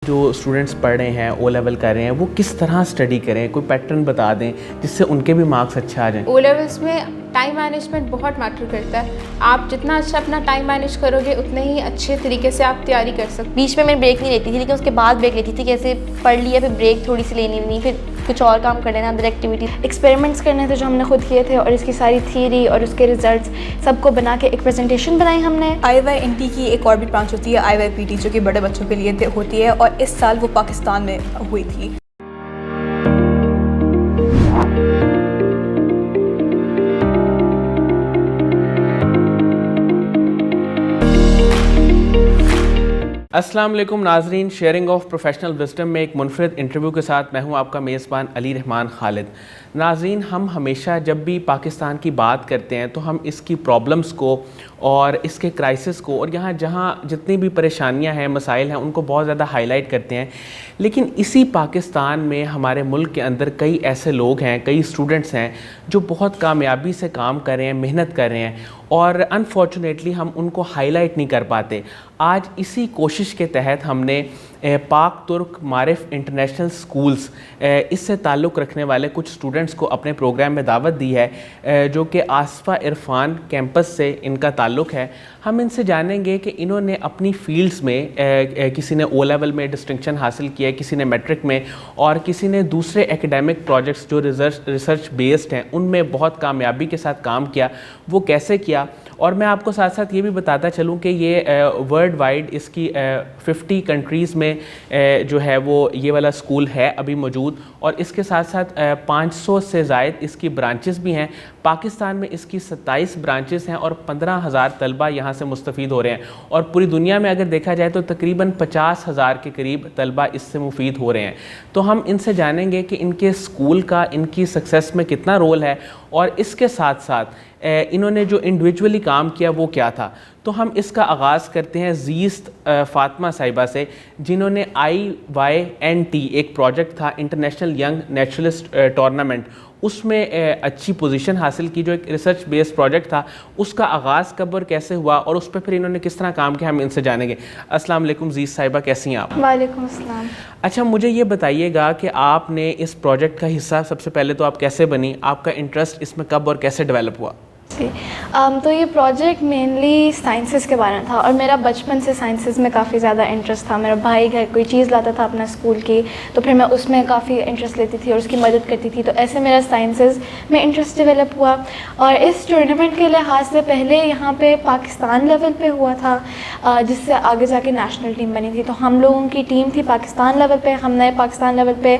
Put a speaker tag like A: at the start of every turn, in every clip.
A: جو اسٹوڈنٹس پڑھ رہے ہیں او لیول کر رہے ہیں وہ کس طرح اسٹڈی کریں, کوئی پیٹرن بتا دیں جس سے ان کے بھی مارکس اچھا آ جائیں.
B: او لیولس میں ٹائم مینجمنٹ بہت میٹر کرتا ہے. آپ جتنا اچھا اپنا ٹائم مینیج کرو گے اتنے ہی اچھے طریقے سے آپ تیاری کر سکتے.
C: بیچ میں بریک نہیں لیتی تھی, لیکن اس کے بعد بریک لیتی تھی کہ ایسے پڑھ لیا پھر بریک تھوڑی سی لینی نہیں, پھر کچھ اور کام کر لینا, ادر ایکٹیویٹی.
D: ایکسپیریمنٹس کرنے تھے جو ہم نے خود کیے تھے, اور اس کی ساری تھیوری اور اس کے ریزلٹس سب کو بنا کے ایک پریزنٹیشن بنائی ہم نے.
E: IYNT کی ایک اور بھی برانچ ہوتی ہے IYPT, جو کہ بڑے بچوں کے لیے ہوتی ہے, اور اس سال وہ پاکستان میں ہوئی تھی.
A: السلام علیکم ناظرین, شیئرنگ آف پروفیشنل وزڈم میں ایک منفرد انٹرویو کے ساتھ میں ہوں آپ کا میزبان علی رحمان خالد. ناظرین, ہم ہمیشہ جب بھی پاکستان کی بات کرتے ہیں تو ہم اس کی پرابلمس کو اور اس کے کرائسس کو اور یہاں جہاں جتنی بھی پریشانیاں ہیں, مسائل ہیں, ان کو بہت زیادہ ہائی لائٹ کرتے ہیں. لیکن اسی پاکستان میں ہمارے ملک کے اندر کئی ایسے لوگ ہیں, کئی اسٹوڈنٹس ہیں جو بہت کامیابی سے کام کر رہے ہیں, محنت کر رہے ہیں, اور انفارچونیٹلی ہم ان کو ہائی لائٹ نہیں کر پاتے. آج اسی کوشش کے تحت ہم نے پاک ترک معرف انٹرنیشنل سکولز اس سے تعلق رکھنے والے کچھ اسٹوڈنٹس کو اپنے پروگرام میں دعوت دی ہے, جو کہ آصفہ عرفان کیمپس سے ان کا تعلق ہے. ہم ان سے جانیں گے کہ انہوں نے اپنی فیلڈز میں کسی نے او لیول میں ڈسٹنکشن حاصل کیا ہے, کسی نے میٹرک میں, اور کسی نے دوسرے ایکیڈیمک پروجیکٹس جو ریسرچ بیسڈ ہیں ان میں بہت کامیابی کے ساتھ کام کیا, وہ کیسے کیا. اور میں آپ کو ساتھ ساتھ یہ بھی بتاتا چلوں کہ یہ ورلڈ وائڈ اس کی 50 کنٹریز میں جو ہے وہ یہ والا اسکول ہے ابھی موجود, اور اس کے ساتھ ساتھ 500 سے زائد اس کی برانچز بھی ہیں. پاکستان میں اس کی 27 برانچز ہیں اور 15,000 طلبہ یہاں سے مستفید ہو رہے ہیں, اور پوری دنیا میں اگر دیکھا جائے تو تقریباً 50,000 کے قریب طلبہ اس سے مفید ہو رہے ہیں. تو ہم ان سے جانیں گے کہ ان کے اسکول کا ان کی سکسیس میں کتنا رول ہے, اور اس کے ساتھ ساتھ انہوں نے جو انڈیویجولی کام کیا وہ کیا تھا. تو ہم اس کا آغاز کرتے ہیں زیست فاطمہ صاحبہ سے, جنہوں نے IYNT ایک پروجیکٹ تھا انٹرنیشنل ینگ نیچرلسٹ ٹورنامنٹ, اس میں اچھی پوزیشن حاصل کی, جو ایک ریسرچ بیس پروجیکٹ تھا. اس کا آغاز کب اور کیسے ہوا, اور اس پہ پھر انہوں نے کس طرح کام کیا, ہم ان سے جانیں گے. السلام علیکم زیست صاحبہ, کیسی ہیں آپ؟
D: وعلیکم السلام.
A: اچھا, مجھے یہ بتائیے گا کہ آپ نے اس پروجیکٹ کا حصہ سب سے پہلے تو آپ کیسے بنی, آپ کا انٹرسٹ اس میں کب اور کیسے ڈیولپ ہوا؟
D: تو یہ پروجیکٹ مینلی سائنسز کے بارے میں تھا, اور میرا بچپن سے سائنسز میں کافی زیادہ انٹرسٹ تھا. میرا بھائی گھر کوئی چیز لاتا تھا اپنا اسکول کی, تو پھر میں اس میں کافی انٹرسٹ لیتی تھی اور اس کی مدد کرتی تھی. تو ایسے میرا سائنسز میں انٹرسٹ ڈیولپ ہوا. اور اس ٹورنامنٹ کے لحاظ سے پہلے یہاں پہ پاکستان لیول پہ ہوا تھا, جس سے آگے جا کے نیشنل ٹیم بنی تھی. تو ہم لوگوں کی ٹیم تھی پاکستان لیول پہ, ہم نے پاکستان لیول پہ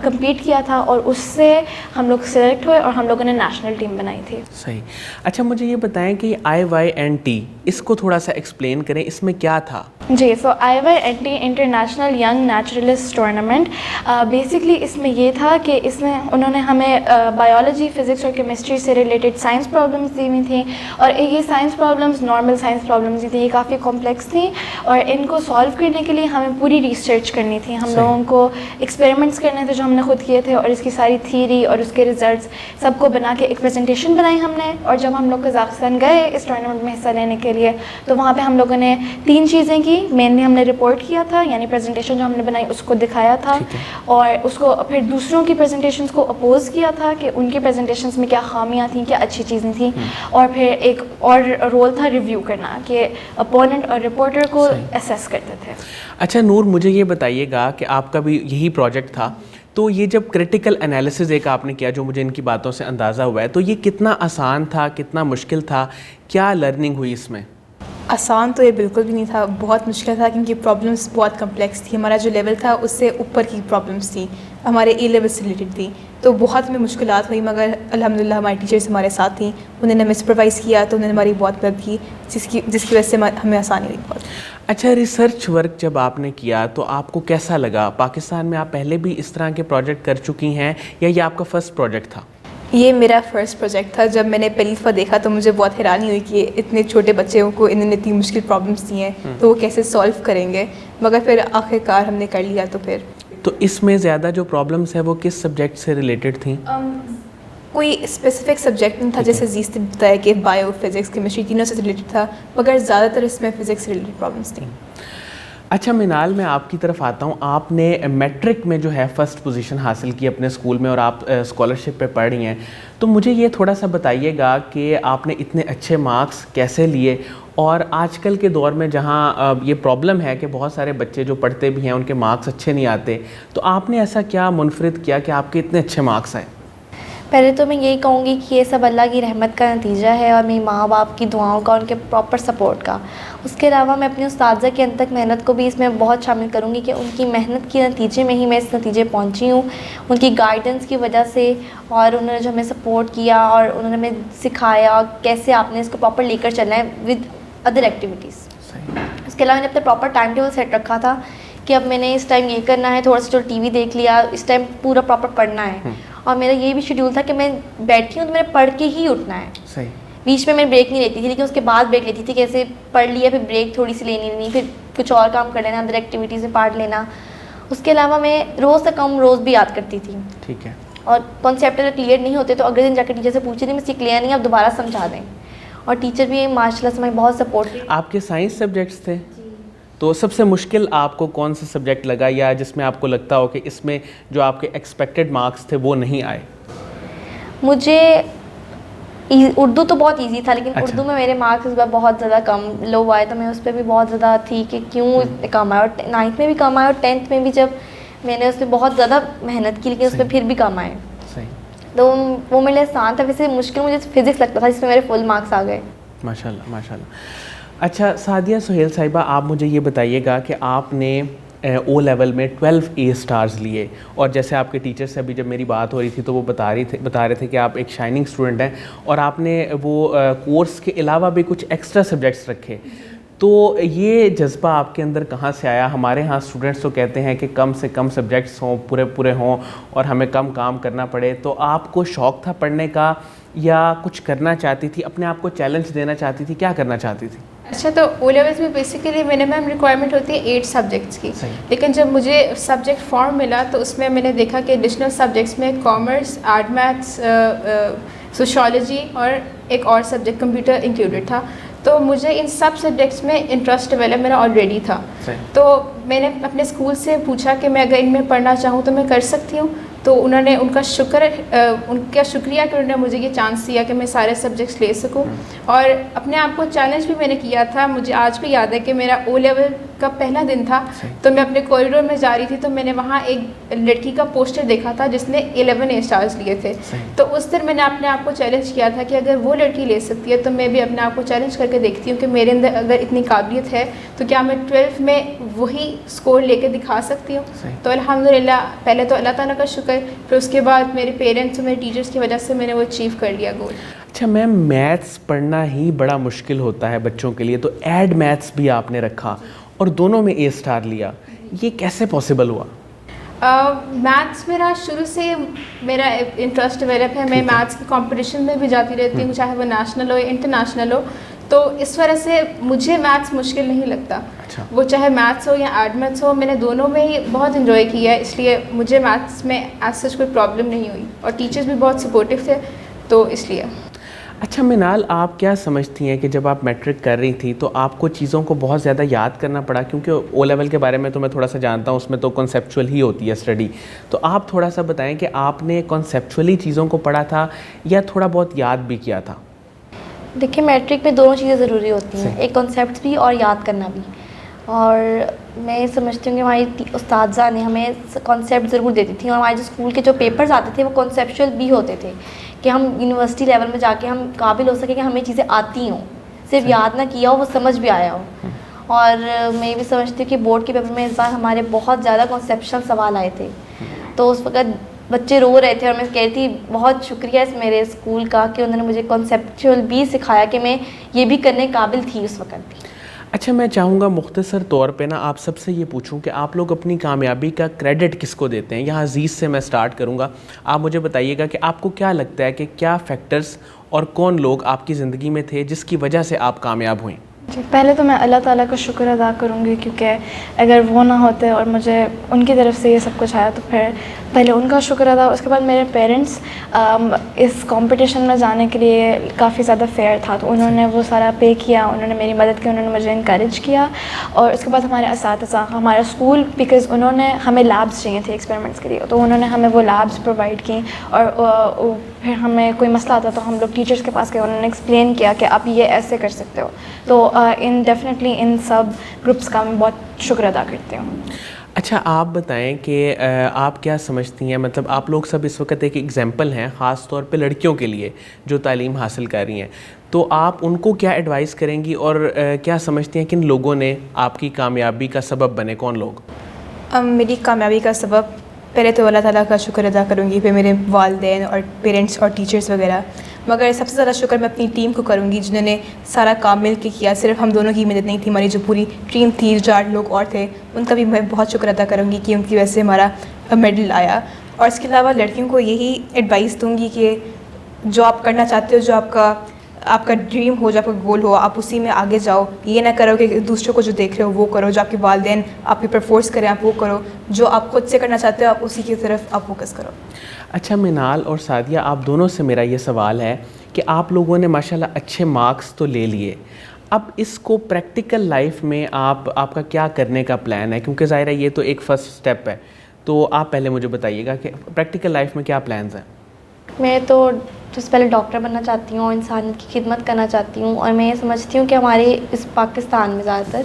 D: کمپیٹ کیا تھا, اور اس سے ہم لوگ سلیکٹ ہوئے اور ہم لوگوں نے نیشنل ٹیم بنائی تھی.
A: صحیح. اچھا, مجھے یہ بتائیں کہ IYNT اس کو تھوڑا سا ایکسپلین کریں, اس میں کیا تھا؟
D: جی, so IYNT international young naturalist tournament, basically اس میں یہ تھا کہ اس میں انہوں نے ہمیں بایولوجی, فزکس اور کیمسٹری سے ریلیٹڈ سائنس پرابلمس دی ہوئی تھیں, اور یہ science problems normal science problems نہیں تھیں, یہ کافی کمپلیکس تھیں, اور ان کو سالو کرنے کے لیے ہمیں پوری ریسرچ کرنی تھی. ہم لوگوں کو ایکسپیریمنٹس کرنے تھے جو ہم نے خود کیے تھے, اور اس کی ساری تھیوری اور اس کے ریزلٹس سب کو بنا کے ایک پریزنٹیشن بنائی ہم نے. اور جب ہم لوگ قزاقستان گئے اس ٹورنامنٹ میں حصہ لینے کے لیے, تو وہاں پہ ہم لوگوں نے 3 چیزیں کی. مینلی ہم نے رپورٹ کیا تھا, یعنی پریزنٹیشن جو ہم نے بنائی اس کو دکھایا تھا, اور اس کو پھر دوسروں کی پریزنٹیشنز کو اپوز کیا تھا کہ ان کی پریزنٹیشنز میں کیا خامیاں تھیں, کیا اچھی چیزیں تھیں, اور پھر ایک اور رول تھا ریویو کرنا, کہ اپوننٹ اور رپورٹر کو اسیس کرتے تھے.
A: اچھا نور, مجھے یہ بتائیے گا کہ آپ کا بھی یہی پروجیکٹ تھا, تو یہ جب کریٹیکل انالیسز ایک آپ نے کیا, جو مجھے ان کی باتوں سے اندازہ ہوا ہے, تو یہ کتنا آسان تھا, کتنا مشکل تھا, کیا لرننگ ہوئی اس میں؟
E: آسان تو یہ بالکل بھی نہیں تھا, بہت مشکل تھا, کیونکہ پرابلمس بہت کمپلیکس تھی. ہمارا جو لیول تھا اس سے اوپر کی پرابلمس تھیں, ہمارے A لیول سے ریلیٹڈ تھی, تو بہت ہمیں مشکلات ہوئی. مگر الحمدللہ ہماری ٹیچرس ہمارے ساتھ تھیں, انہوں نے ہمیں سپروائز کیا, تو انہوں نے ہماری بہت مدد کی, جس کی وجہ سے ہمیں آسانی ہوئی بہت.
A: اچھا, ریسرچ ورک جب آپ نے کیا تو آپ کو کیسا لگا؟ پاکستان میں آپ پہلے بھی اس طرح کے پروجیکٹ کر چکی ہیں, یا یہ آپ کا فرسٹ پروجیکٹ تھا؟
E: یہ میرا فرسٹ پروجیکٹ تھا. جب میں نے پہلی دفعہ دیکھا تو مجھے بہت حیرانی ہوئی کہ اتنے چھوٹے بچوں کو انہوں نے اتنی مشکل پرابلمس دی ہیں, تو وہ کیسے سالو کریں گے. مگر پھر آخر کار ہم نے کر لیا. تو
A: اس میں زیادہ جو پرابلمس ہیں وہ کس سبجیکٹ سے ریلیٹڈ تھیں؟
E: کوئی اسپیسیفک سبجیکٹ نہیں تھا, جیسے زیست نے بتایا کہ بایو, فزکس, کیمسٹری تینوں سے ریلیٹڈ تھا, مگر زیادہ تر اس میں فزکس سے ریلیٹڈ پرابلمس تھیں.
A: اچھا منال، میں آپ کی طرف آتا ہوں. آپ نے میٹرک میں جو ہے فرسٹ پوزیشن حاصل کی اپنے اسکول میں اور آپ اسکالرشپ پہ پڑھ رہی ہیں, تو مجھے یہ تھوڑا سا بتائیے گا کہ آپ نے اتنے اچھے مارکس کیسے لیے, اور آج کل کے دور میں جہاں یہ پرابلم ہے کہ بہت سارے بچے جو پڑھتے بھی ہیں ان کے مارکس اچھے نہیں آتے, تو آپ نے ایسا کیا منفرد کیا کہ آپ کے اتنے اچھے مارکس آئے؟
C: پہلے تو میں یہی کہوں گی کہ یہ سب اللہ کی رحمت کا نتیجہ ہے اور میری ماں باپ کی دعاؤں کا, ان کے پراپر سپورٹ کا. اس کے علاوہ میں اپنے اساتذہ کی انتھک محنت کو بھی اس میں بہت شامل کروں گی کہ ان کی محنت کے نتیجے میں ہی میں اس نتیجے پہنچی ہوں, ان کی گائیڈنس کی وجہ سے, اور انہوں نے جو ہمیں سپورٹ کیا اور انہوں نے ہمیں سکھایا کیسے آپ نے اس کو پراپر لے کر چلنا ہے ود ادر ایکٹیویٹیز. اس کے علاوہ میں نے اپنا پراپر ٹائم ٹیبل سیٹ رکھا تھا کہ اب میں نے اس ٹائم یہ کرنا ہے, تھوڑا سا جو ٹی وی دیکھ لیا, اس ٹائم پورا پراپر پڑھنا ہے. اور میرا یہ بھی شیڈیول تھا کہ میں بیٹھی ہوں تو میں نے پڑھ کے ہی اٹھنا ہے.
A: صحیح.
C: بیچ میں بریک نہیں لیتی تھی, لیکن اس کے بعد بریک لیتی تھی کہ ایسے پڑھ لیا پھر بریک تھوڑی سی لینی نہیں, پھر کچھ اور کام کر لینا, ادر ایکٹیویٹیز میں پارٹ لینا. اس کے علاوہ میں روز سے کم روز بھی یاد کرتی تھی.
A: ٹھیک ہے.
C: اور کانسیپٹ اگر کلیئر نہیں ہوتے تو اگلے دن جا کے ٹیچر سے پوچھتی تھی مجھ سے کلیئر نہیں, اب دوبارہ سمجھا دیں. اور ٹیچر بھی ماشاء اللہ سے ہمیں بہت سپورٹ.
A: آپ کے سائنس سبجیکٹس تھے, تو سب سے مشکل آپ کو کون سا سبجیکٹ لگا, یا جس میں آپ کو لگتا ہو کہ اس میں جو آپ کے ایکسپیکٹڈ مارکس تھے وہ نہیں آئے؟
C: مجھے اردو تو بہت ایزی تھا, لیکن اردو میں میرے مارکس اس بار بہت زیادہ کم لو آئے, تو میں اس پہ بھی بہت زیادہ تھی کہ کیوں اتنے کم آئے. اور 9th میں بھی کم آئے, اور 10th میں بھی جب میں نے اس پہ بہت زیادہ محنت کی, لیکن اس پہ پھر بھی کم آئے. تو وہ میرے لیے آسان تھا. ویسے مشکل مجھے فزکس لگتا تھا, جس میں میرے فل مارکس آ گئے.
A: ماشاء اللہ ماشاء اللہ. اچھا سعدیہ سہیل صاحبہ, آپ مجھے یہ بتائیے گا کہ آپ نے او لیول میں 12 اے اسٹارز لیے, اور جیسے آپ کے ٹیچر سے ابھی جب میری بات ہو رہی تھی تو وہ بتا رہے تھے کہ آپ ایک شائننگ اسٹوڈنٹ ہیں, اور آپ نے وہ کورس کے علاوہ بھی کچھ ایکسٹرا سبجیکٹس رکھے. تو یہ جذبہ آپ کے اندر کہاں سے آیا؟ ہمارے ہاں اسٹوڈنٹس تو کہتے ہیں کہ کم سے کم سبجیکٹس ہوں, پورے ہوں, اور ہمیں کم کام کرنا پڑے. تو آپ کو شوق تھا پڑھنے کا, یا کچھ کرنا چاہتی تھی, اپنے آپ کو چیلنج دینا چاہتی تھی, کیا کرنا چاہتی تھی؟
B: اچھا, تو او لیولس میں بیسیکلی منیمم ریکوائرمنٹ ہوتی ہے 8 سبجیکٹس کی, لیکن جب مجھے سبجیکٹ فارم ملا تو اس میں نے دیکھا کہ ایڈیشنل سبجیکٹس میں کامرس, آرٹ, میتھس, سوشالوجی اور ایک اور سبجیکٹ کمپیوٹر انکلوڈیڈ تھا. تو مجھے ان سب سبجیکٹس میں انٹرسٹ ڈیولپ میرا آلریڈی تھا. تو میں نے اپنے اسکول سے پوچھا کہ میں اگر ان میں پڑھنا چاہوں تو میں کر سکتی ہوں. تو انہوں نے ان کا شکریہ کہ انہوں نے مجھے یہ چانس دیا کہ میں سارے سبجیکٹس لے سکوں. اور اپنے آپ کو چیلنج بھی میں نے کیا تھا. مجھے آج بھی یاد ہے کہ میرا او لیول کا پہلا دن تھا, تو میں اپنے کوریڈور میں جا رہی تھی, تو میں نے وہاں ایک لڑکی کا پوسٹر دیکھا تھا جس نے 11 اے اسٹارز لیے تھے. تو اس دن میں نے اپنے آپ کو چیلنج کیا تھا کہ اگر وہ لڑکی لے سکتی ہے تو میں بھی اپنے آپ کو چیلنج کر کے دیکھتی ہوں کہ میرے اندر اگر اتنی قابلیت ہے تو کیا میں 12 میں وہی اسکور لے کے دکھا سکتی ہوں. تو الحمدللہ پہلے تو اللہ تعالیٰ کا شکر, پھر اس کے بعد میرے پیرنٹس اور میرے ٹیچرس کی وجہ سے میں نے وہ اچیو کر لیا گول.
A: اچھا میم, میتھس پڑھنا ہی بڑا مشکل ہوتا ہے بچوں کے لیے, تو ایڈ میتھس بھی آپ نے رکھا اور دونوں میں اے اسٹار لیا, یہ کیسے پاسبل ہوا؟
B: میتھس میرا شروع سے میرا انٹرسٹ ڈیولپ ہے. میں میتھس کی کمپٹیشن میں بھی جاتی رہتی ہوں, چاہے وہ نیشنل ہو یا انٹرنیشنل ہو. تو اس وجہ سے مجھے میتھس مشکل نہیں لگتا, وہ چاہے میتھس ہو یا ایڈ میتھس ہو, میں نے دونوں میں ہی بہت انجوائے کیا ہے. اس لیے مجھے میتھس میں ایز سچ کوئی پرابلم نہیں ہوئی, اور ٹیچرس بھی بہت سپورٹیو تھے, تو اس لیے.
A: اچھا منال, آپ کیا سمجھتی ہیں کہ جب آپ میٹرک کر رہی تھیں تو آپ کو چیزوں کو بہت زیادہ یاد کرنا پڑا؟ کیونکہ او لیول کے بارے میں تو میں تھوڑا سا جانتا ہوں, اس میں تو کنسیپچول ہی ہوتی ہے اسٹڈی. تو آپ تھوڑا سا بتائیں کہ آپ نے کنسیپچولی چیزوں کو پڑھا تھا یا تھوڑا بہت یاد بھی کیا تھا؟
C: دیکھیے میٹرک میں دونوں چیزیں ضروری ہوتی ہیں, ایک کنسیپٹس بھی اور یاد کرنا بھی. اور میں یہ سمجھتی ہوں کہ ہماری استاذہ نے ہمیں کانسیپٹ ضرور دیتی تھیں, اور ہمارے جو اسکول کے جو پیپرز آتے تھے وہ کانسیپچول بھی ہوتے تھے کہ ہم یونیورسٹی لیول میں جا کے ہم قابل ہو سکے کہ ہمیں چیزیں آتی ہوں, صرف یاد نہ کیا ہو, وہ سمجھ بھی آیا ہو. اور میں یہ بھی سمجھتی ہوں کہ بورڈ کے پیپر میں اس بار ہمارے بہت زیادہ کنسیپشنل سوال آئے تھے. تو اس وقت بچے رو رہے تھے, اور میں کہتی تھی بہت شکریہ اس میرے اسکول کا کہ انہوں نے مجھے کنسیپچول بھی سکھایا کہ میں یہ بھی کرنے قابل تھی اس وقت بھی.
A: اچھا میں چاہوں گا مختصر طور پہ نا آپ سب سے یہ پوچھوں کہ آپ لوگ اپنی کامیابی کا کریڈٹ کس کو دیتے ہیں؟ یہاں عزیز سے میں سٹارٹ کروں گا. آپ مجھے بتائیے گا کہ آپ کو کیا لگتا ہے کہ کیا فیکٹرز اور کون لوگ آپ کی زندگی میں تھے جس کی وجہ سے آپ کامیاب ہوئیں؟
D: جی پہلے تو میں اللہ تعالیٰ کا شکر ادا کروں گی، کیونکہ اگر وہ نہ ہوتے اور مجھے ان کی طرف سے یہ سب کچھ آیا تو پھر پہلے ان کا شکر ادا. اس کے بعد میرے پیرنٹس اس کمپٹیشن میں جانے کے لیے کافی زیادہ فیئر تھا، تو انہوں نے وہ سارا پے کیا، انہوں نے میری مدد کی، انہوں نے مجھے انکریج کیا. اور اس کے بعد ہمارے اساتذہ، ہمارا اسکول، بیکاز انہوں نے ہمیں لیبس چاہیے تھے ایکسپیریمنٹس کے لیے، تو انہوں نے ہمیں وہ لیبس پرووائڈ کی. اور پھر ہمیں کوئی مسئلہ آتا تو ہم لوگ ٹیچرس کے پاس گئے، انہوں نے ایکسپلین کیا کہ آپ یہ ایسے کر سکتے ہو. تو ڈیفینیٹلی ان سب گروپس کا میں بہت شکر ادا کرتی ہوں.
A: اچھا آپ بتائیں کہ آپ کیا سمجھتی ہیں، مطلب آپ لوگ سب اس وقت ایک ایگزامپل ہیں خاص طور پہ لڑکیوں کے لیے جو تعلیم حاصل کر رہی ہیں، تو آپ ان کو کیا ایڈوائز کریں گی اور کیا سمجھتی ہیں کن لوگوں نے آپ کی کامیابی کا سبب بنے، کون لوگ؟
E: میری کامیابی کا سبب پہلے تو اللہ تعالیٰ کا شکر ادا کروں گی، پھر میرے والدین اور پیرنٹس اور ٹیچرس وغیرہ، مگر سب سے زیادہ شکر میں اپنی ٹیم کو کروں گی جنہوں نے سارا کام مل کے کیا. صرف ہم دونوں کی مدد نہیں تھی، ہماری جو پوری ٹیم تھی، 4 لوگ اور تھے، ان کا بھی میں بہت شکر ادا کروں گی کہ ان کی وجہ سے ہمارا میڈل آیا. اور اس کے علاوہ لڑکیوں کو یہی ایڈوائس دوں گی کہ جو آپ کرنا چاہتے ہو، جو آپ کا ڈریم ہو، جو آپ کا گول ہو، آپ اسی میں آگے جاؤ. یہ نہ کرو کہ دوسروں کو جو دیکھ رہے ہو وہ کرو، جو آپ کے والدین آپ کے اوپر فورس کریں آپ وہ کرو. جو آپ خود سے کرنا چاہتے ہو آپ اسی کی طرف آپ فوکس کرو.
A: اچھا منال اور سعدیہ، آپ دونوں سے میرا یہ سوال ہے کہ آپ لوگوں نے ماشاءاللہ اچھے مارکس تو لے لیے، اب اس کو پریکٹیکل لائف میں آپ کا کیا کرنے کا پلان ہے؟ کیونکہ ظاہر ہے یہ تو ایک فرسٹ سٹیپ ہے، تو آپ پہلے مجھے بتائیے گا کہ پریکٹیکل لائف میں کیا پلانز ہیں؟
C: میں تو سب سے پہلے ڈاکٹر بننا چاہتی ہوں اور انسانیت کی خدمت کرنا چاہتی ہوں. اور میں یہ سمجھتی ہوں کہ ہمارے اس پاکستان میں زیادہ تر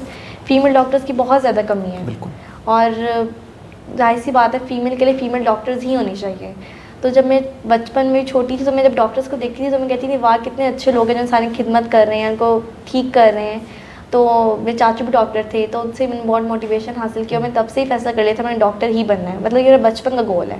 C: فیمیل ڈاکٹرز کی بہت زیادہ کمی ہے.
A: بالکل.
C: اور ظاہر سی بات ہے فیمیل کے لیے فیمیل ڈاکٹرز ہی ہونی چاہیے. تو جب میں بچپن میں چھوٹی تھی تو میں جب ڈاکٹرز کو دیکھتی تھی تو میں کہتی تھی واہ کتنے اچھے لوگ ہیں جو انسانی خدمت کر رہے ہیں، ان کو ٹھیک کر رہے ہیں. تو میرے چاچو بھی ڈاکٹر تھے تو ان سے میں نے بہت موٹیویشن حاصل کیا اور میں تب سے ہی فیصلہ کر لیا تھا میں نے ڈاکٹر ہی بننا ہے، مطلب یہ میرا بچپن کا گول ہے.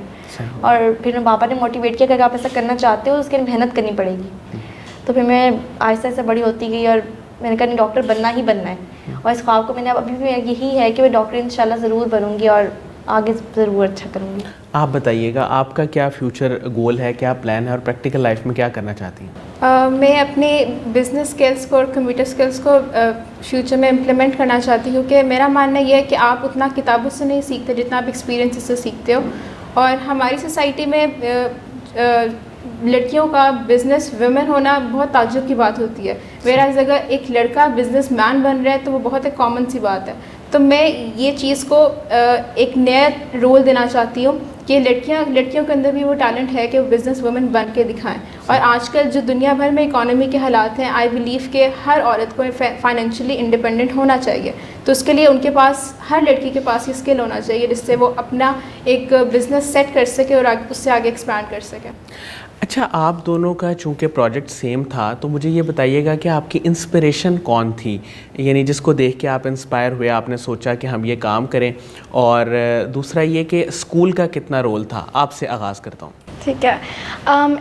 C: اور پھر میں پاپا نے موٹیویٹ کیا کہ اگر آپ ایسا کرنا چاہتے ہو اس کے لیے محنت کرنی پڑے گی. تو پھر میں آہستہ آہستہ بڑی ہوتی گئی اور میں نے کہا نہیں ڈاکٹر بننا ہی بننا ہے. اور اس خواب کو میں نے ابھی بھی یہی ہے کہ میں ڈاکٹر انشاءاللہ ضرور بنوں گی اور آگے ضرور اچھا کروں گی.
A: آپ بتائیے گا آپ کا کیا فیوچر گول ہے، کیا پلان ہے اور پریکٹیکل لائف میں کیا کرنا چاہتی ہیں؟
B: میں اپنے بزنس اسکلس کو اور کمپیوٹر اسکلس کو فیوچر میں امپلیمنٹ کرنا چاہتی ہوں. کہ میرا ماننا یہ ہے کہ آپ اتنا کتابوں سے نہیں سیکھتے جتنا آپ ایکسپیرینس سے سیکھتے ہو. اور ہماری سوسائٹی میں لڑکیوں کا بزنس ویمن ہونا بہت تعجب کی بات ہوتی ہے. میرا اگر ایک لڑکا بزنس مین بن رہا ہے تو وہ بہت ایک کامن سی بات ہے. تو میں یہ چیز کو ایک نیا رول دینا چاہتی ہوں کہ لڑکیوں کے اندر بھی وہ ٹیلنٹ ہے کہ وہ بزنس وومن بن کے دکھائیں. اور آج کل جو دنیا بھر میں اکانومی کے حالات ہیں، آئی بلیو کہ ہر عورت کو فائنینشلی انڈیپینڈنٹ ہونا چاہیے. تو اس کے لیے ان کے پاس، ہر لڑکی کے پاس یہ اسکل ہونا چاہیے جس سے وہ اپنا ایک بزنس سیٹ کر سکے اور اس سے آگے ایکسپینڈ کر سکے.
A: اچھا آپ دونوں کا چونکہ پروجیکٹ سیم تھا تو مجھے یہ بتائیے گا کہ آپ کی انسپریشن کون تھی، یعنی جس کو دیکھ کے آپ انسپائر ہوئے، آپ نے سوچا کہ ہم یہ کام کریں. اور دوسرا یہ کہ اسکول کا کتنا رول تھا؟ آپ سے آغاز کرتا ہوں.
D: ٹھیک ہے.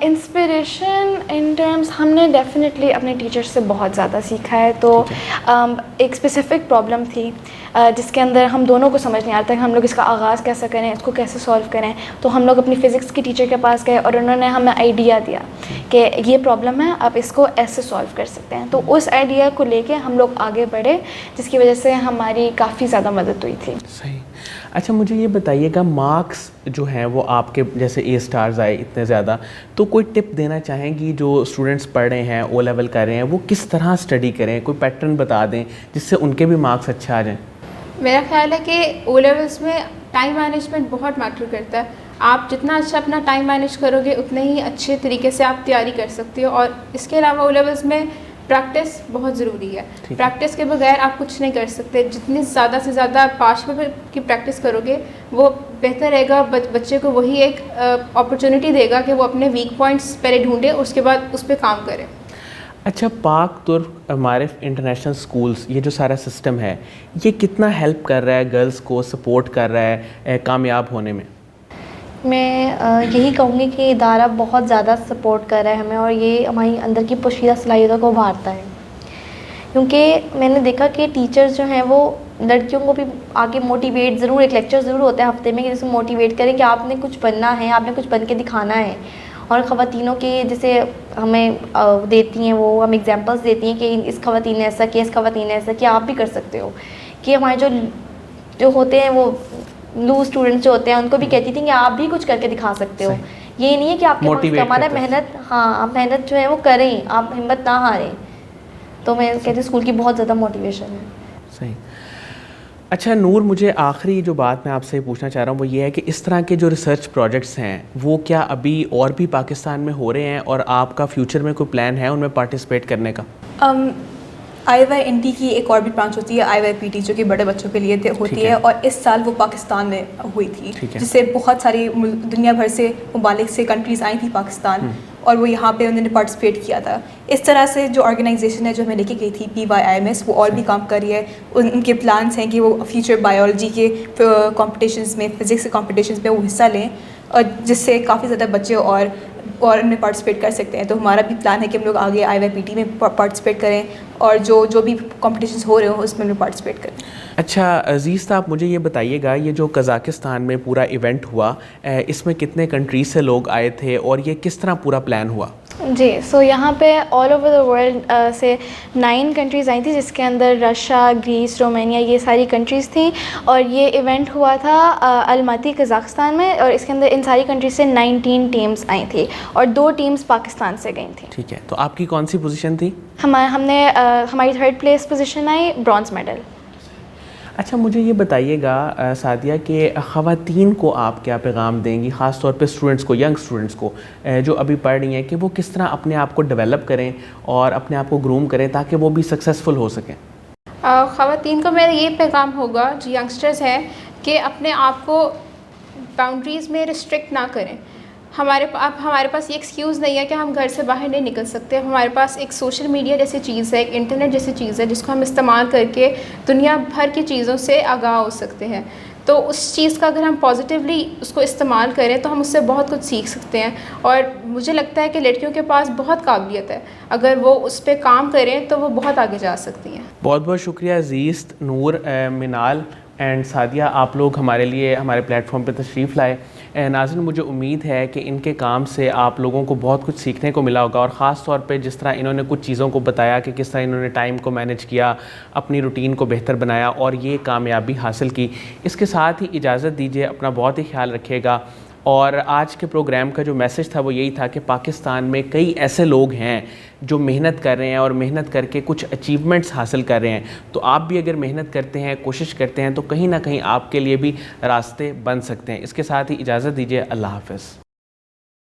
D: انسپریشن ان ٹرمز ہم نے ڈیفینیٹلی اپنے ٹیچر سے بہت زیادہ سیکھا ہے. تو ایک اسپیسیفک پرابلم تھی جس کے اندر ہم دونوں کو سمجھ نہیں آتا کہ ہم لوگ اس کا آغاز کیسے کریں، اس کو کیسے سولو کریں. تو ہم لوگ اپنی فزکس کی ٹیچر کے پاس گئے اور انہوں نے ہمیں آئیڈیا دیا کہ یہ پرابلم ہے، آپ اس کو ایسے سولو کر سکتے ہیں. تو اس آئیڈیا کو لے کے ہم لوگ آگے بڑھے جس کی وجہ سے ہماری کافی زیادہ مدد ہوئی تھی.
A: صحیح. اچھا مجھے یہ بتائیے گا مارکس جو ہیں وہ آپ کے جیسے اے اسٹارز آئے اتنے زیادہ، تو کوئی ٹپ دینا چاہیں گی جو اسٹوڈنٹس پڑھ رہے ہیں، او لیول کر رہے ہیں، وہ کس طرح اسٹڈی کریں؟ کوئی پیٹرن بتا دیں جس سے ان کے بھی مارکس اچھا آ جائیں.
B: میرا خیال ہے کہ او لیولس میں ٹائم مینجمنٹ بہت میٹر کرتا ہے. آپ جتنا اچھا اپنا ٹائم مینیج کرو گے اتنے ہی اچھے طریقے سے آپ تیاری کر سکتے ہو. اور اس کے علاوہ او لیولس میں پریکٹس بہت ضروری ہے. پریکٹس کے بغیر آپ کچھ نہیں کر سکتے. جتنی زیادہ سے زیادہ 5 پیپر کی پریکٹس کرو گے وہ بہتر رہے گا. بچے کو وہی ایک اپرچونٹی دے گا کہ وہ اپنے ویک پوائنٹس پہلے ڈھونڈے اور اس کے بعد اس پہ کام کرے.
A: اچھا پاک ترک معرف انٹرنیشنل سکولز، یہ جو سارا سسٹم ہے یہ کتنا ہیلپ کر رہا ہے گرلز کو، سپورٹ کر رہا ہے کامیاب ہونے میں؟
C: میں یہی کہوں گی کہ ادارہ بہت زیادہ سپورٹ کر رہا ہے ہمیں اور یہ ہماری اندر کی پوشیدہ صلاحیتوں کو ابھارتا ہے. کیونکہ میں نے دیکھا کہ ٹیچرز جو ہیں وہ لڑکیوں کو بھی آگے موٹیویٹ ضرور، ایک لیکچر ضرور ہوتا ہے ہفتے میں کہ جس کو موٹیویٹ کریں کہ آپ نے کچھ بننا ہے، آپ نے کچھ بن کے دکھانا ہے. اور خواتینوں کے جیسے ہمیں دیتی ہیں، وہ ہم ایگزامپلس دیتی ہیں کہ اس خواتین نے ایسا کیا، اس خواتین نے ایسا کیا، آپ بھی کر سکتے ہو. کہ ہمارے جو ہوتے ہیں وہ لو اسٹوڈنٹس جو ہوتے ہیں، ان کو بھی کہتی تھیں کہ آپ بھی کچھ کر کے دکھا سکتے ہو. یہ نہیں ہے کہ آپ کے پاس ہمارا محنت، ہاں آپ محنت جو ہے وہ کریں، آپ ہمت نہ ہاریں. تو میں کہتی ہوں اسکول کی بہت زیادہ موٹیویشن ہے.
A: صحیح. اچھا نور، مجھے آخری جو بات میں آپ سے پوچھنا چاہ رہا ہوں وہ یہ ہے کہ اس طرح کے جو ریسرچ پروجیکٹس ہیں وہ کیا ابھی اور بھی پاکستان میں ہو رہے ہیں، اور آپ کا فیوچر میں کوئی پلان ہے ان میں پارٹیسپیٹ کرنے کا؟
E: IYNT کی ایک اور بھی برانچ ہوتی ہے IYPT، جو کہ بڑے بچوں کے لیے ہوتی ہے، اور اس سال وہ پاکستان میں ہوئی تھی، جس سے بہت ساری دنیا بھر سے ممالک سے کنٹریز آئی تھیں پاکستان، اور وہ یہاں پہ انہوں نے پارٹیسپیٹ کیا تھا. اس طرح سے جو آرگنائزیشن ہے جو ہمیں لے کے گئی تھی PYIMS، وہ اور بھی کام کر رہی ہے. ان کے پلانس ہیں کہ وہ فیوچر بایولوجی کے کمپٹیشنز میں، فزکس کے کمپٹیشنز میں وہ حصہ لیں، اور جس سے کافی زیادہ بچے اور ان میں پارٹیسپیٹ کر سکتے ہیں. تو ہمارا بھی پلان ہے کہ ہم لوگ آگے IYPT میں پارٹیسپیٹ کریں، اور جو بھی کمپٹیشنز ہو رہے ہوں اس میں ہم لوگ پارٹیسپیٹ کریں.
A: اچھا عزیز صاحب، مجھے یہ بتائیے گا، یہ جو قزاقستان میں پورا ایونٹ ہوا، اس میں کتنے کنٹریز سے لوگ آئے تھے اور یہ کس طرح پورا پلان ہوا؟
D: جی، سو یہاں پہ آل اوور دا ورلڈ سے 9 کنٹریز آئی تھیں، جس کے اندر رشیا، گریس، رومینیا، یہ ساری کنٹریز تھیں. اور یہ ایونٹ ہوا تھا الماتی قزاقستان میں، اور اس کے اندر ان ساری کنٹریز سے 19 ٹیمز آئی تھیں، اور 2 ٹیمز پاکستان سے گئی تھیں.
A: ٹھیک ہے، تو آپ کی کون سی پوزیشن تھی؟
D: ہماری 3rd پلیس پوزیشن آئی، برانز میڈل.
A: اچھا مجھے یہ بتائیے گا سعدیہ کہ خواتین کو آپ کیا پیغام دیں گی، خاص طور پہ اسٹوڈنٹس کو، ینگ اسٹوڈنٹس کو جو ابھی پڑھ رہی ہیں، کہ وہ کس طرح اپنے آپ کو ڈیولپ کریں اور اپنے آپ کو گروم کریں تاکہ وہ بھی سکسیزفل ہو سکیں؟
B: خواتین کو میرا یہ پیغام ہوگا جو ینگسٹرز ہیں کہ اپنے آپ کو باؤنڈریز میں ریسٹرکٹ نہ کریں. ہمارے پاس یہ ایکسکیوز نہیں ہے کہ ہم گھر سے باہر نہیں نکل سکتے. ہمارے پاس ایک سوشل میڈیا جیسی چیز ہے، ایک انٹرنیٹ جیسی چیز ہے، جس کو ہم استعمال کر کے دنیا بھر کی چیزوں سے آگاہ ہو سکتے ہیں. تو اس چیز کا اگر ہم پازیٹیولی اس کو استعمال کریں تو ہم اس سے بہت کچھ سیکھ سکتے ہیں. اور مجھے لگتا ہے کہ لڑکیوں کے پاس بہت قابلیت ہے، اگر وہ اس پہ کام کریں تو وہ بہت آگے جا سکتی ہیں.
A: بہت بہت شکریہ عزیز، نور، منال اینڈ سعدیہ، آپ لوگ ہمارے لیے ہمارے پلیٹ فارم پہ تشریف لائے. ناظرین، مجھے امید ہے کہ ان کے کام سے آپ لوگوں کو بہت کچھ سیکھنے کو ملا ہوگا، اور خاص طور پہ جس طرح انہوں نے کچھ چیزوں کو بتایا کہ کس طرح انہوں نے ٹائم کو مینیج کیا، اپنی روٹین کو بہتر بنایا اور یہ کامیابی حاصل کی. اس کے ساتھ ہی اجازت دیجیے، اپنا بہت ہی خیال رکھیے گا. اور آج کے پروگرام کا جو میسج تھا وہ یہی تھا کہ پاکستان میں کئی ایسے لوگ ہیں جو محنت کر رہے ہیں اور محنت کر کے کچھ اچیومنٹس حاصل کر رہے ہیں. تو آپ بھی اگر محنت کرتے ہیں، کوشش کرتے ہیں، تو کہیں نہ کہیں آپ کے لیے بھی راستے بن سکتے ہیں. اس کے ساتھ ہی اجازت دیجیے، اللہ حافظ.